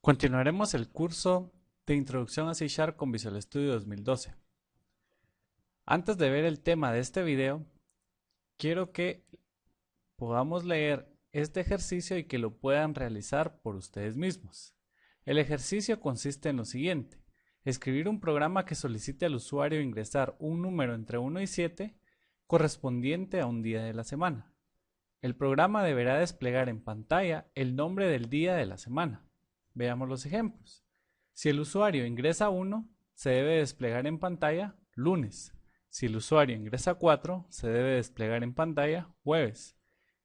Continuaremos el curso de Introducción a C# con Visual Studio 2012. Antes de ver el tema de este video, quiero que podamos leer este ejercicio y que lo puedan realizar por ustedes mismos. El ejercicio consiste en lo siguiente: escribir un programa que solicite al usuario ingresar un número entre 1 y 7 correspondiente a un día de la semana. El programa deberá desplegar en pantalla el nombre del día de la semana. Veamos los ejemplos. Si el usuario ingresa 1, se debe desplegar en pantalla lunes. Si el usuario ingresa 4, se debe desplegar en pantalla jueves.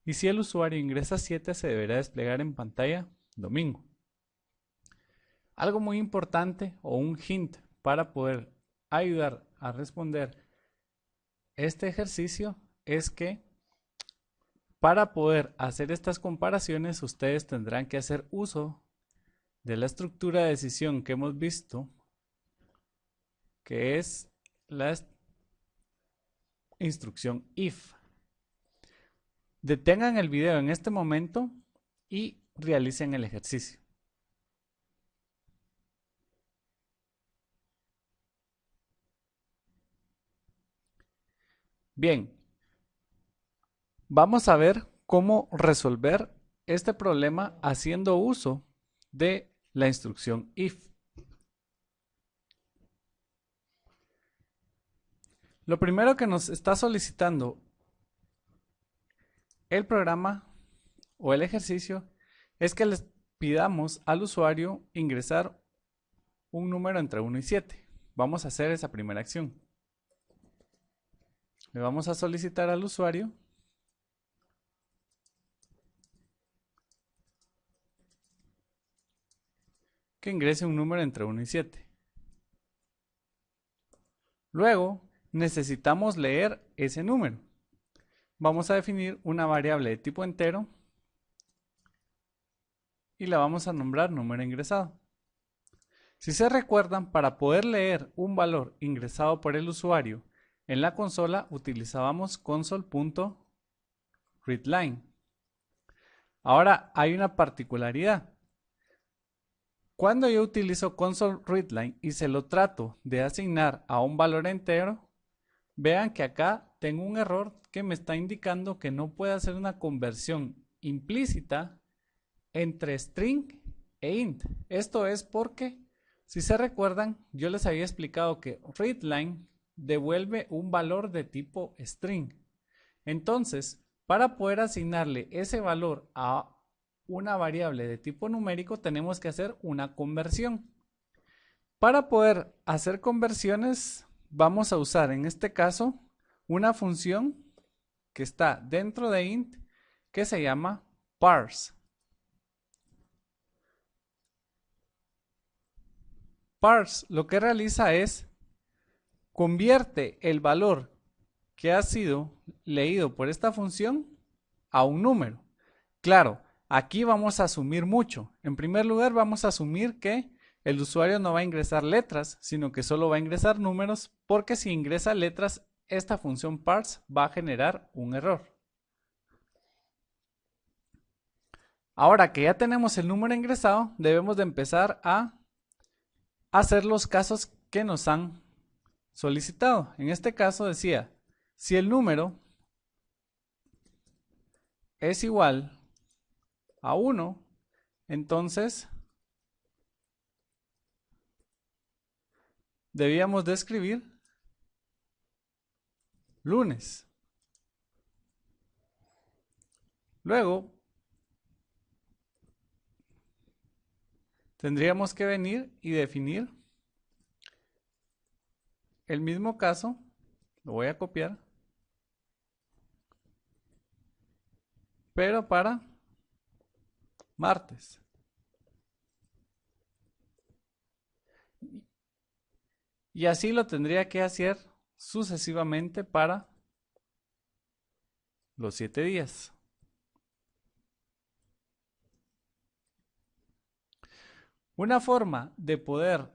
Y si el usuario ingresa 7, se deberá desplegar en pantalla domingo. Algo muy importante o un hint para poder ayudar a responder este ejercicio es que para poder hacer estas comparaciones ustedes tendrán que hacer uso de la estructura de decisión que hemos visto, que es la instrucción if. Detengan el video en este momento y realicen el ejercicio. Bien, vamos a ver cómo resolver este problema haciendo uso de la instrucción if. Lo primero que nos está solicitando el programa o el ejercicio es que les pidamos al usuario ingresar un número entre 1 y 7. Vamos a hacer esa primera acción. Le vamos a solicitar al usuario que ingrese un número entre 1 y 7. Luego necesitamos leer ese número. Vamos a definir una variable de tipo entero y la vamos a nombrar número ingresado. Si se recuerdan, para poder leer un valor ingresado por el usuario en la consola utilizábamos console.readline. Ahora hay una particularidad. Cuando yo utilizo console.readline y se lo trato de asignar a un valor entero, vean que acá tengo un error que me está indicando que no puede hacer una conversión implícita entre string e int. Esto es porque, si se recuerdan, yo les había explicado que readline devuelve un valor de tipo string. Entonces, para poder asignarle ese valor a una variable de tipo numérico, tenemos que hacer una conversión. Para poder hacer conversiones, vamos a usar en este caso una función que está dentro de int que se llama parse. Parse lo que realiza es convierte el valor que ha sido leído por esta función a un número. Claro, aquí vamos a asumir mucho. En primer lugar, vamos a asumir que el usuario no va a ingresar letras, sino que solo va a ingresar números, porque si ingresa letras, esta función parse va a generar un error. Ahora que ya tenemos el número ingresado, debemos de empezar a hacer los casos que nos han solicitado. En este caso decía, si el número es igual a 1, entonces debíamos de escribir lunes. Luego tendríamos que venir y definir el mismo caso. Lo voy a copiar, pero para martes. Y así lo tendría que hacer sucesivamente para los 7 días. Una forma de poder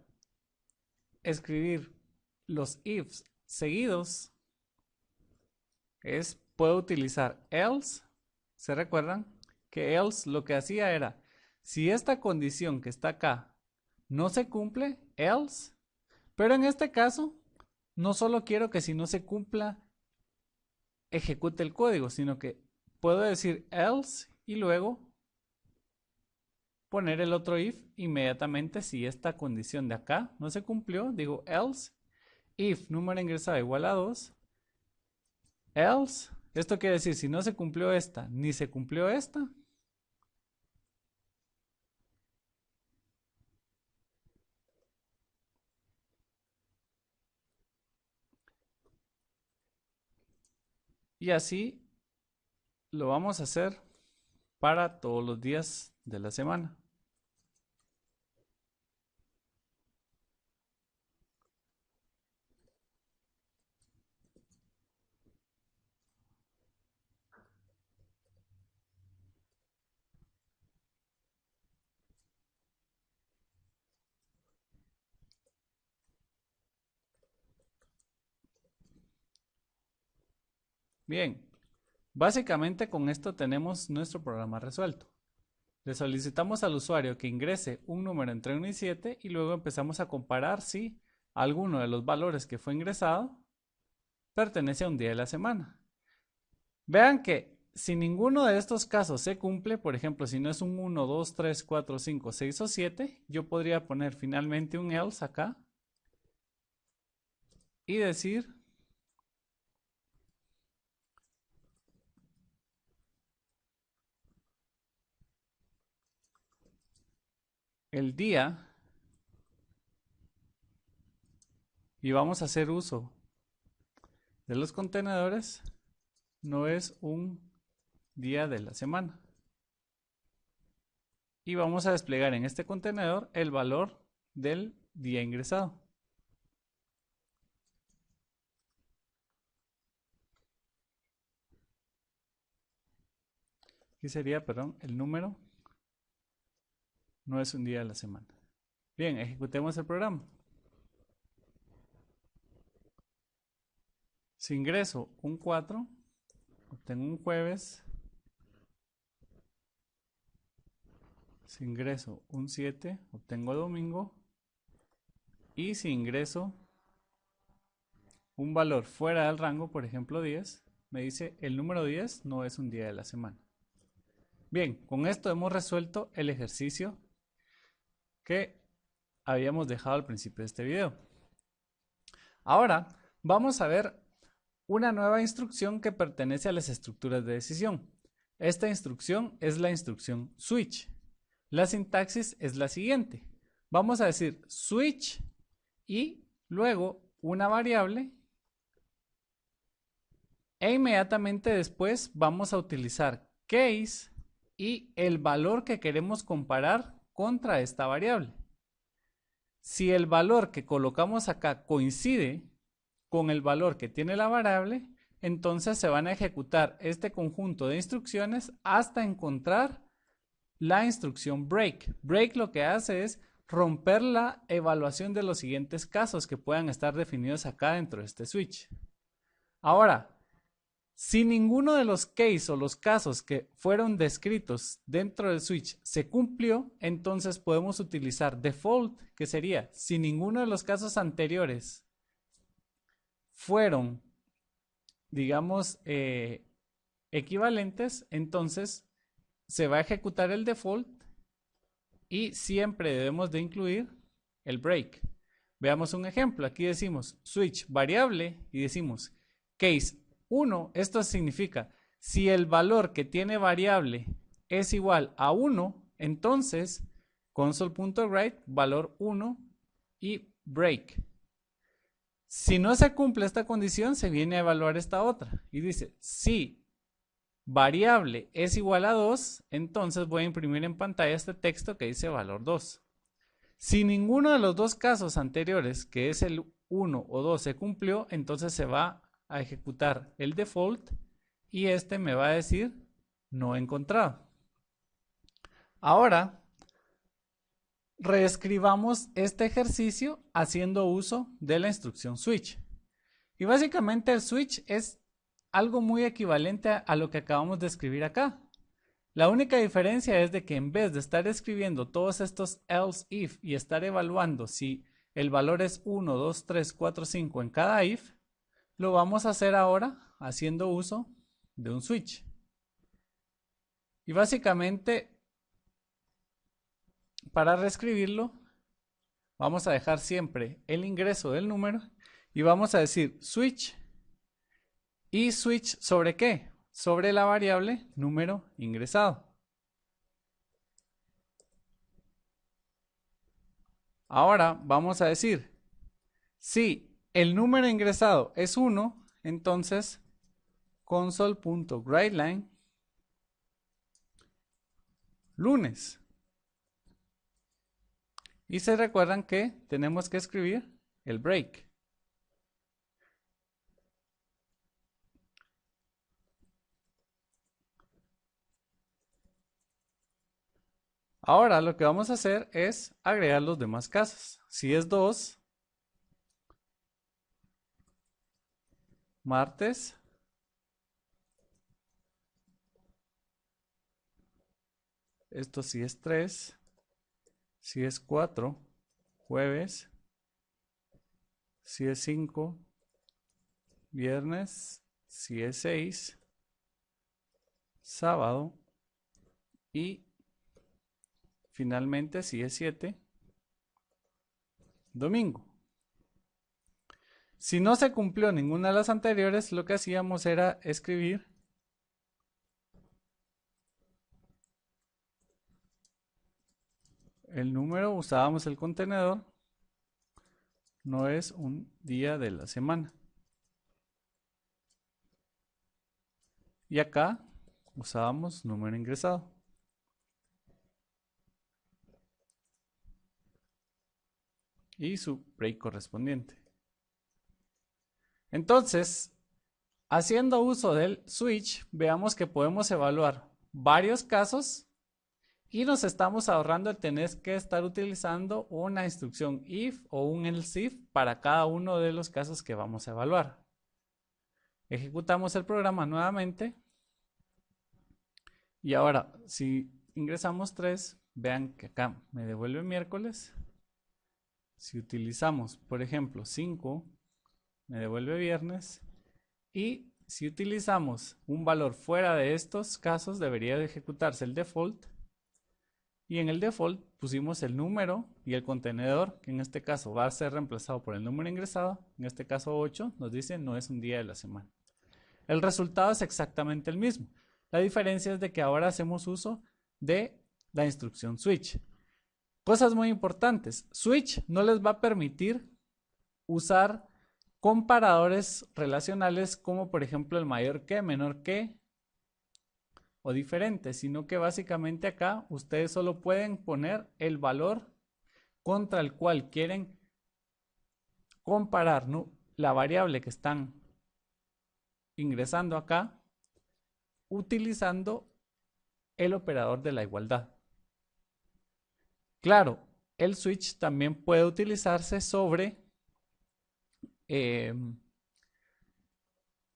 escribir los ifs seguidos puedo utilizar else. ¿Se recuerdan? Que else lo que hacía era, si esta condición que está acá no se cumple, else. Pero en este caso, no solo quiero que si no se cumpla, ejecute el código, sino que puedo decir else y luego poner el otro if inmediatamente si esta condición de acá no se cumplió. Digo else, if número ingresado igual a 2, else, esto quiere decir si no se cumplió esta ni se cumplió esta, y así lo vamos a hacer para todos los días de la semana. Bien, básicamente con esto tenemos nuestro programa resuelto. Le solicitamos al usuario que ingrese un número entre 1 y 7 y luego empezamos a comparar si alguno de los valores que fue ingresado pertenece a un día de la semana. Vean que si ninguno de estos casos se cumple, por ejemplo, si no es un 1, 2, 3, 4, 5, 6 o 7, yo podría poner finalmente un else acá y decir el día, y vamos a hacer uso de los contenedores, no es un día de la semana. Y vamos a desplegar en este contenedor el valor del día ingresado. Aquí sería, perdón, el número no es un día de la semana. Bien, ejecutemos el programa. Si ingreso un 4, obtengo un jueves. Si ingreso un 7, obtengo domingo. Y si ingreso un valor fuera del rango, por ejemplo 10, me dice el número 10 no es un día de la semana. Bien, con esto hemos resuelto el ejercicio que habíamos dejado al principio de este video. Ahora vamos a ver una nueva instrucción que pertenece a las estructuras de decisión. Esta instrucción es la instrucción switch. La sintaxis es la siguiente. Vamos a decir switch y luego una variable e inmediatamente después vamos a utilizar case y el valor que queremos comparar contra esta variable. Si el valor que colocamos acá coincide con el valor que tiene la variable, entonces se van a ejecutar este conjunto de instrucciones hasta encontrar la instrucción break. Break lo que hace es romper la evaluación de los siguientes casos que puedan estar definidos acá dentro de este switch. Ahora, si ninguno de los case o los casos que fueron descritos dentro del switch se cumplió, entonces podemos utilizar default, que sería si ninguno de los casos anteriores fueron, digamos, equivalentes, entonces se va a ejecutar el default y siempre debemos de incluir el break. Veamos un ejemplo. Aquí decimos switch variable y decimos case 1. Esto significa si el valor que tiene variable es igual a 1, entonces console.write valor 1 y break. Si no se cumple esta condición, se viene a evaluar esta otra y dice si variable es igual a 2, entonces voy a imprimir en pantalla este texto que dice valor 2. Si ninguno de los dos casos anteriores, que es el 1 o 2, se cumplió, entonces se va a ejecutar el default y este me va a decir no encontrado. Ahora reescribamos este ejercicio haciendo uso de la instrucción switch. Y básicamente el switch es algo muy equivalente a lo que acabamos de escribir acá. La única diferencia es de que en vez de estar escribiendo todos estos else if y estar evaluando si el valor es 1, 2, 3, 4, 5 en cada if, lo vamos a hacer ahora haciendo uso de un switch. Y básicamente, para reescribirlo, vamos a dejar siempre el ingreso del número y vamos a decir switch. ¿Y switch sobre qué? Sobre la variable número ingresado. Ahora vamos a decir, si el número ingresado es 1, entonces console.writeLine lunes. Y se recuerdan que tenemos que escribir el break. Ahora lo que vamos a hacer es agregar los demás casos. Si es 2, martes, esto si es 3, si es 4, jueves, si es 5, viernes, si es 6, sábado y finalmente si es 7, domingo. Si no se cumplió ninguna de las anteriores, lo que hacíamos era escribir el número, usábamos el contenedor, no es un día de la semana. Y acá usábamos número ingresado. Y su break correspondiente. Entonces, haciendo uso del switch, veamos que podemos evaluar varios casos y nos estamos ahorrando el tener que estar utilizando una instrucción if o un else if para cada uno de los casos que vamos a evaluar. Ejecutamos el programa nuevamente y ahora si ingresamos 3, vean que acá me devuelve miércoles. Si utilizamos, por ejemplo, 5, me devuelve viernes. Y si utilizamos un valor fuera de estos casos, debería de ejecutarse el default. Y en el default pusimos el número y el contenedor, que en este caso va a ser reemplazado por el número ingresado. En este caso 8 nos dice no es un día de la semana. El resultado es exactamente el mismo. La diferencia es de que ahora hacemos uso de la instrucción switch. Cosas muy importantes. Switch no les va a permitir usar comparadores relacionales como por ejemplo el mayor que, menor que o diferente, sino que básicamente acá ustedes solo pueden poner el valor contra el cual quieren comparar, ¿no?, la variable que están ingresando acá utilizando el operador de la igualdad. Claro, el switch también puede utilizarse sobre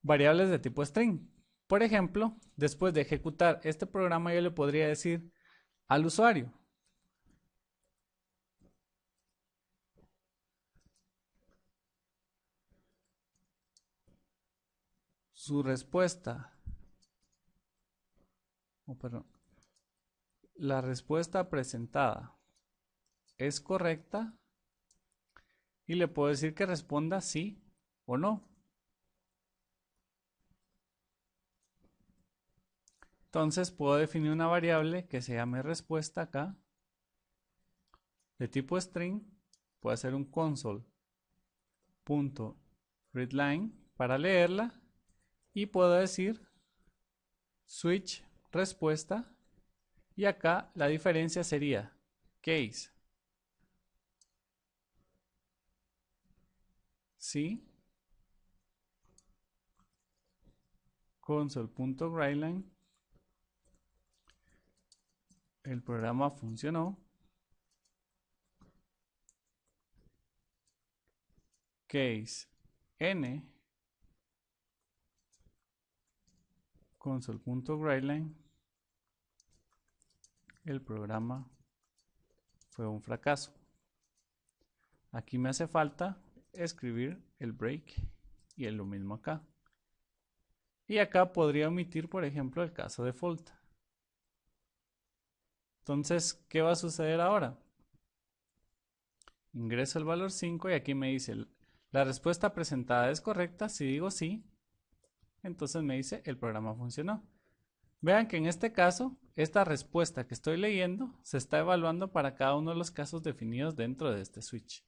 variables de tipo string. Por ejemplo, después de ejecutar este programa yo le podría decir al usuario: su respuesta, la respuesta presentada es correcta, y le puedo decir que responda sí o no. Entonces puedo definir una variable que se llame respuesta acá, de tipo string. Puedo hacer un console.readline para leerla y puedo decir switch respuesta, y acá la diferencia sería case sí, console.writeline, el programa funcionó, case n, console.writeline, el programa fue un fracaso. Aquí me hace falta escribir el break y lo mismo acá. Y acá podría omitir, por ejemplo, el caso default. Entonces, ¿qué va a suceder ahora? Ingreso el valor 5 y aquí me dice, la respuesta presentada es correcta. Si digo sí, entonces me dice, el programa funcionó. Vean que en este caso, esta respuesta que estoy leyendo se está evaluando para cada uno de los casos definidos dentro de este switch.